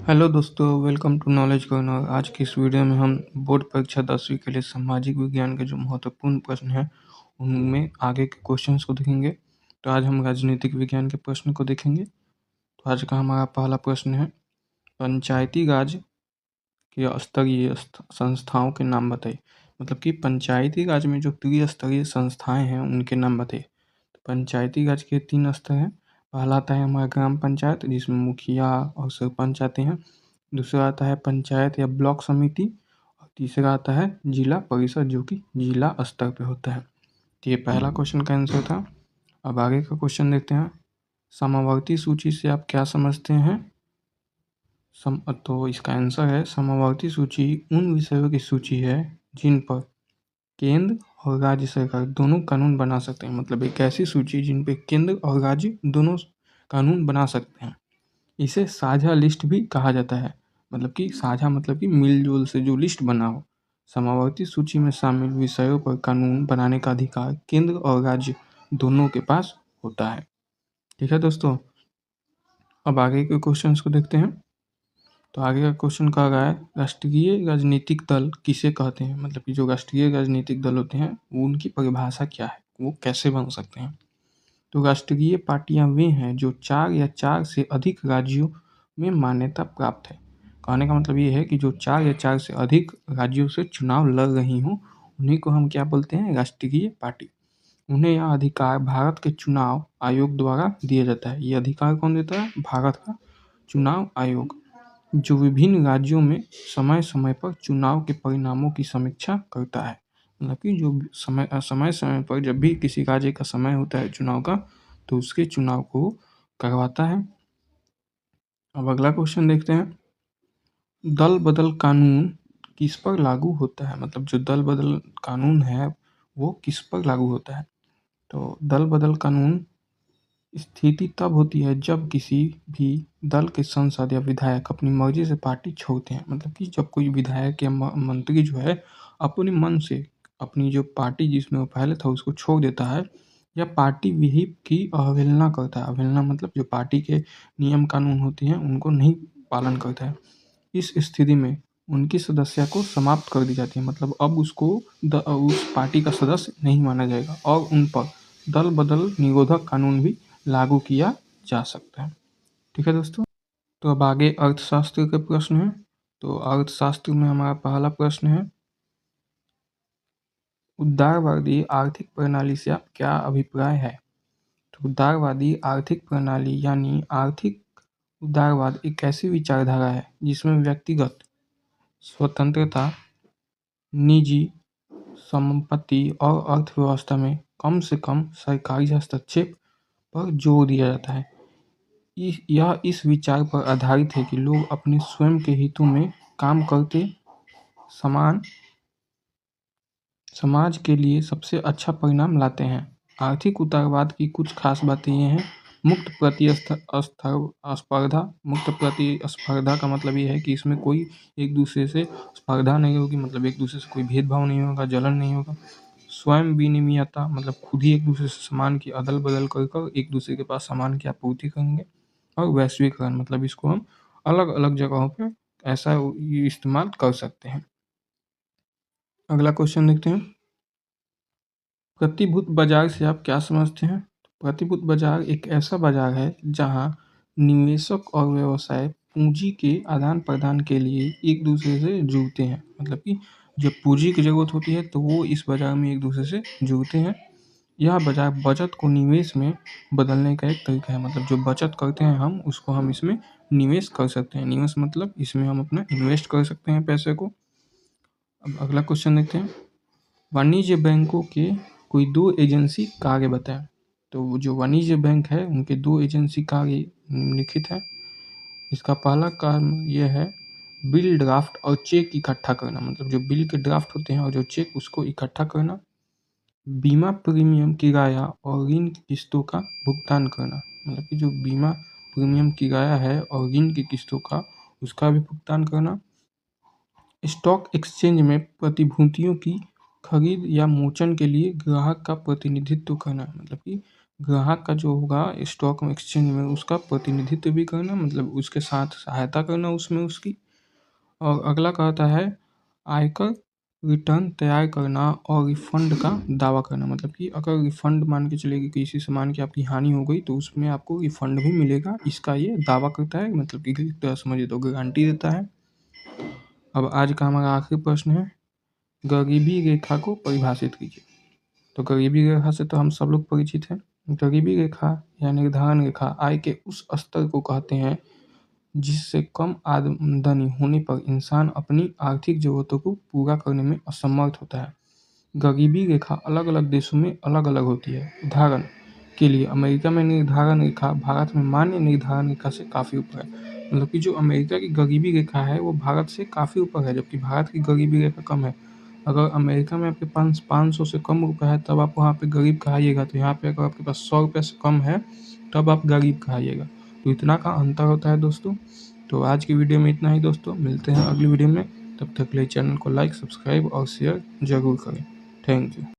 Hello दोस्तों, welcome to knowledge corner. आज की इस वीडियो में हम बोर्ड परीक्षा 10वीं के लिए सामाजिक विज्ञान के जो महत्वपूर्ण प्रश्न हैं उनमें आगे के क्वेश्चंस को देखेंगे। तो आज हम राजनीतिक विज्ञान के प्रश्न को देखेंगे। तो आज का हमारा पहला प्रश्न है, पंचायती राज के स्तरीय संस्थाओं के नाम बताइए। मतलब कि पंचायती राज में जो त्रिस्तरीय संस्थाएं हैं उनके नाम बताइए। तो पंचायती राज के 3 स्तर हैं। पहला आता है हमारा ग्राम पंचायत, जिसमें मुखिया और सरपंच आते हैं। दूसरा आता है पंचायत या ब्लॉक समिति, और तीसरा आता है जिला परिषद, जो कि जिला स्तर पे होता है। तो ये पहला क्वेश्चन का आंसर था। अब आगे का क्वेश्चन देखते हैं। समवर्ती सूची से आप क्या समझते हैं? तो इसका आंसर है, समवर्ती सूची उन विषयों की सूची है जिन पर केंद्र और राज्य सरकार दोनों कानून बना सकते हैं। मतलब एक ऐसी सूची जिन पे केंद्र और राज्य दोनों कानून बना सकते हैं। इसे साझा लिस्ट भी कहा जाता है। मतलब कि साझा मतलब कि मिलजुल से जो लिस्ट बना हो। समवर्ती सूची में शामिल विषयों पर कानून बनाने का अधिकार केंद्र और राज्य दोनों के पास होता है। ठीक है दोस्तों, अब आगे के क्वेश्चंस को देखते हैं। तो आगे का क्वेश्चन कह रहा है, राष्ट्रीय राजनीतिक दल किसे कहते हैं? मतलब कि जो राष्ट्रीय राजनीतिक दल होते हैं उनकी परिभाषा क्या है, वो कैसे बन सकते हैं? तो राष्ट्रीय पार्टियां वे हैं जो 4 या 4 से अधिक राज्यों में मान्यता प्राप्त है। कहने का मतलब ये है कि जो 4 या 4 से अधिक राज्यों से चुनाव लड़ रही हों, उन्हीं को हम क्या बोलते हैं? राष्ट्रीय पार्टी। उन्हें यह अधिकार भारत के चुनाव आयोग द्वारा दिया जाता है। ये अधिकार कौन देता है? भारत का चुनाव आयोग, जो विभिन्न राज्यों में समय समय पर चुनाव के परिणामों की समीक्षा करता है। मतलब कि जो समय समय पर जब भी किसी राज्य का समय होता है चुनाव का, तो उसके चुनाव को करवाता है। अब अगला क्वेश्चन देखते हैं, दल बदल कानून किस पर लागू होता है? मतलब जो दल बदल कानून है वो किस पर लागू होता है? तो दल बदल कानून स्थिति तब होती है जब किसी भी दल के सांसद या विधायक अपनी मर्जी से पार्टी छोड़ते हैं। मतलब कि जब कोई विधायक या मंत्री जो है अपने मन से अपनी जो पार्टी जिसमें वो पहले था उसको छोड़ देता है, या पार्टी विहिप की अवहेलना करता है। अवहेलना मतलब जो पार्टी के नियम कानून होते हैं उनको नहीं पालन करता है। इस स्थिति में उनकी सदस्यता को समाप्त कर दी जाती है। मतलब अब उसको उस पार्टी का सदस्य नहीं माना जाएगा और उन पर दल बदल निरोधक कानून भी लागू किया जा सकता है। ठीक है दोस्तों, तो अब आगे अर्थशास्त्र के प्रश्न हैं। तो अर्थशास्त्र में हमारा पहला प्रश्न है, उदारवादी आर्थिक प्रणाली से आप क्या अभिप्राय है? तो उदारवादी आर्थिक प्रणाली यानी आर्थिक उदारवाद एक ऐसी विचारधारा है जिसमें व्यक्तिगत स्वतंत्रता, निजी संपत्ति और अर्थव्यवस्था में कम से कम सरकारी हस्तक्षेप पर जोर दिया जाता है। यह इस विचार पर आधारित है कि लोग अपने स्वयं के हितों में काम करते समाज के लिए सबसे अच्छा परिणाम लाते हैं। आर्थिक उदारवाद की कुछ खास बातें ये हैं, मुक्त प्रतिस्पर्धा। मुक्त प्रतिस्पर्धा का मतलब ये है कि इसमें कोई एक दूसरे से स्पर्धा नहीं होगी। मतलब एक दूसरे से कोई भेदभाव नहीं होगा, जलन नहीं होगा। स्वयं विनिमयता मतलब खुद ही एक दूसरे से सामान की अदल बदल कर एक दूसरे के पास सामान की आपूर्ति करेंगे। और वैश्वीकरण मतलब इसको हम अलग अलग जगहों पे ऐसा इस्तेमाल कर सकते हैं। अगला क्वेश्चन देखते हैं, प्रतिभूत बाजार से आप क्या समझते हैं? प्रतिभूत बाजार एक ऐसा बाजार है जहां निवेशक और व्यवसाय पूंजी के आदान प्रदान के लिए एक दूसरे से जुड़ते हैं। मतलब कि जब पूंजी की जरूरत होती है तो वो इस बाजार में एक दूसरे से जुड़ते हैं। यह बाजार बचत को निवेश में बदलने का एक तरीका है। मतलब जो बचत करते हैं हम उसको हम इसमें निवेश कर सकते हैं। निवेश मतलब इसमें हम अपना इन्वेस्ट कर सकते हैं पैसे को। अब अगला क्वेश्चन देखते हैं, वाणिज्य बैंकों के कोई 2 एजेंसी कार्य बताएं। तो जो वाणिज्य बैंक है उनके 2 एजेंसी कार्य निम्नलिखित है। इसका पहला काम यह है, बिल ड्राफ्ट और चेक इकट्ठा करना। मतलब जो बिल के ड्राफ्ट होते हैं और जो चेक उसको इकट्ठा करना। बीमा प्रीमियम, किराया और ऋण की किस्तों का भुगतान करना। मतलब कि जो बीमा प्रीमियम, किराया है और ऋण की किस्तों का उसका भी भुगतान करना। स्टॉक एक्सचेंज में प्रतिभूतियों की खरीद या मोचन के लिए ग्राहक का प्रतिनिधित्व करना। मतलब कि ग्राहक का जो होगा स्टॉक एक्सचेंज में उसका प्रतिनिधित्व भी करना, मतलब उसके साथ सहायता करना उसमें उसकी। और अगला कहता है आयकर रिटर्न तैयार करना और रिफंड का दावा करना, मतलब कि अगर रिफंड मान के चलिए कि किसी सामान की आपकी हानि हो गई तो उसमें आपको रिफंड भी मिलेगा, इसका ये दावा करता है, मतलब कि एक तरह समझिए तो गारंटी देता है। अब आज का हमारा आखिरी प्रश्न है, गरीबी रेखा को परिभाषित कीजिए। तो गरीबी रेखा से तो हम सब लोग परिचित हैं। गरीबी रेखा या निर्धारण रेखा आय के उस स्तर को कहते हैं जिससे कम आमदनी होने पर इंसान अपनी आर्थिक जरूरतों को पूरा करने में असमर्थ होता है। गरीबी रेखा अलग अलग देशों में अलग अलग होती है। उदाहरण के लिए अमेरिका में निर्धारण रेखा भारत में मान्य निर्धारण रेखा से काफ़ी ऊपर है। मतलब कि जो अमेरिका की गरीबी रेखा है वो भारत से काफ़ी ऊपर है, जबकि भारत की गरीबी रेखा कम है। अगर अमेरिका में आपके पास 500 से कम रुपये है तब आप वहाँ पे गरीब कहाइएगा, तो यहाँ पे अगर आपके पास 100 रुपये से कम है तब आप गरीब कहाइएगा। तो इतना का अंतर होता है दोस्तों। तो आज की वीडियो में इतना ही दोस्तों, मिलते हैं अगली वीडियो में। तब तक के लिए चैनल को लाइक, सब्सक्राइब और शेयर जरूर करें। Thank you.